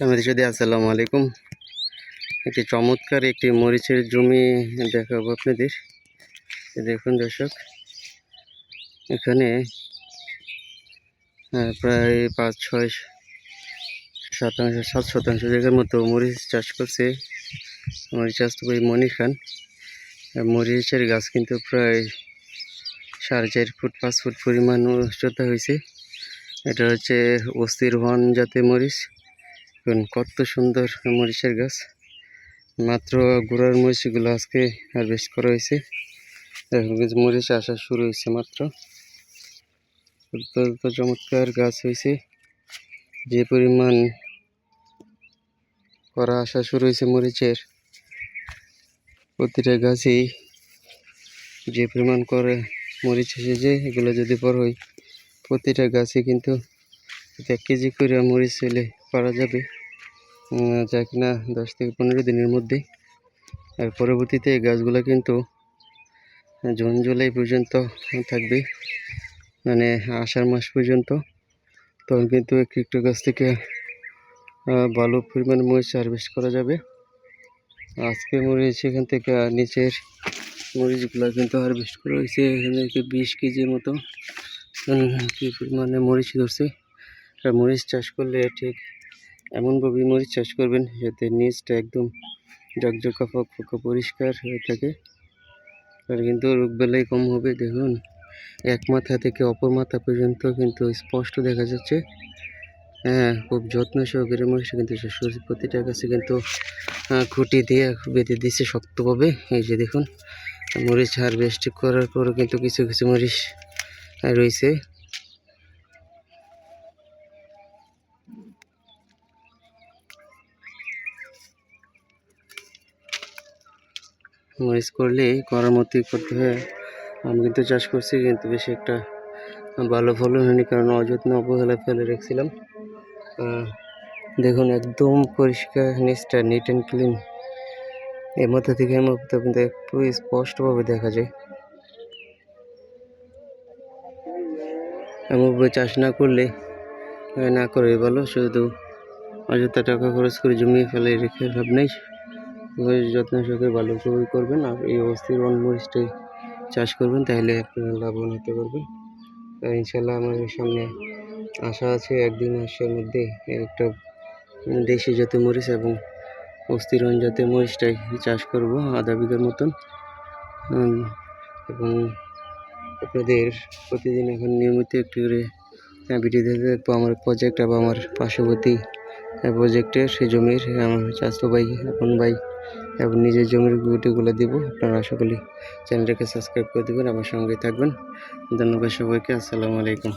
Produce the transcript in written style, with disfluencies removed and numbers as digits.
আসসালামু আলাইকুম। একটি চমৎকার একটি মরিচের জমি দেখাবো আপনাদের। দেখুন দর্শক, এখানে প্রায় 5-6-7 শতাংশ জায়গার মতো মরিচ চাষ করছে। মরিচ চাষ তো ভাই মনির খান। মরিচের গাছ কিন্তু প্রায় 4.5 ফুট 5 ফুট পরিমাণ উচ্চতা হয়েছে। এটা হচ্ছে অস্থিরোহণ জাতের মরিচ। কত সুন্দর মরিচের গাছ। মাত্র গোড়ার মরিচগুলো আজকে হারভেস্ট করা হয়েছে। মরিচ আসা শুরু হয়েছে মাত্র। চমৎকার গাছ হয়েছে। যে পরিমাণ করা আসা শুরু হয়েছে মরিচের, প্রতিটা গাছেই যে পরিমাণ করে মরিচ এসেছে, এগুলো যদি বড় হয় প্রতিটা গাছে কিন্তু 1 কেজি করে মরিচ হলে পারা যাবে, যা কিনা 10 থেকে 15 দিনের মধ্যে। আর পরবর্তীতে এই গাছগুলো কিন্তু জুন জুলাই পর্যন্ত থাকবে, মানে আষাঢ় মাস পর্যন্ত। তখন কিন্তু একটু গাছ থেকে ভালো পরিমাণ মরিচ হারভেস্ট করা যাবে। আজকে মরিচ এখান থেকে নিচের মরিচগুলো কিন্তু হারভেস্ট করা হয়েছে। এখানে 20 কেজির মতো কি পরিমাণে মরিচ ধরছে। আর মরিচ চাষ করলে ঠিক এমনভাবে মরিচ চাষ করবেন যাতে নিচটা একদম ঝকঝকা ফকফকা পরিষ্কার হয়ে থাকে। আর কিন্তু রোগবালাই কম হবে। দেখুন, এক মাথা থেকে অপর মাথা পর্যন্ত কিন্তু স্পষ্ট দেখা যাচ্ছে। খুব যত্ন সহকারে মরিচটা কিন্তু চাষ করছে। প্রতিটা গাছে কিন্তু খুঁটি দিয়ে বেঁধে দিচ্ছে শক্তভাবে। এই যে দেখুন, মরিচ হারভেস্ট করার পরও কিন্তু কিছু কিছু মরিচ রয়েছে। মরিচ করলে করার মতোই করতে হয়। আমি কিন্তু চাষ করছি, কিন্তু বেশি একটা ভালো ফলন হয়নি, কারণ অযত্ন অবহেলায় ফেলে রেখেছিলাম। দেখুন, একদম পরিষ্কার, নিচটা নিট অ্যান্ড ক্লিন। এর মধ্যে থেকে কিন্তু একটু স্পষ্টভাবে দেখা যায়। এমনভাবে চাষ না করলে না করে ভালো। শুধু অযথা টাকা খরচ করে জমিয়ে ফেলে রেখে লাভ নেই। যত্ন সহকারে ভালো করে করবেন আর এই অস্থির মরিচটাই চাষ করবেন, তাহলে আপনারা লাভবান হতে পারবেন। ইনশাল্লাহ আমার সামনে আশা আছে, একদিন আসার মধ্যে একটা দেশি জাতের মরিচ এবং অস্থিরন জাতের মরিচটাই চাষ করব আধা বিঘার মতন। এবং আপনাদের প্রতিদিন এখন নিয়মিত একটু করে ভিডিও দিতে থাকবো আমার প্রজেক্ট এবং আমার পার্শ্ববর্তী প্রজেক্টের সেই জমির আমার চাচাতো ভাই, আপন ভাই এবং নিজের জমির ভিডিওগুলো দিব। আপনারা আশা করি চ্যানেলটাকে সাবস্ক্রাইব করে দেবেন, আমার সঙ্গে থাকবেন। ধন্যবাদ সবাইকে। আসসালামু আলাইকুম।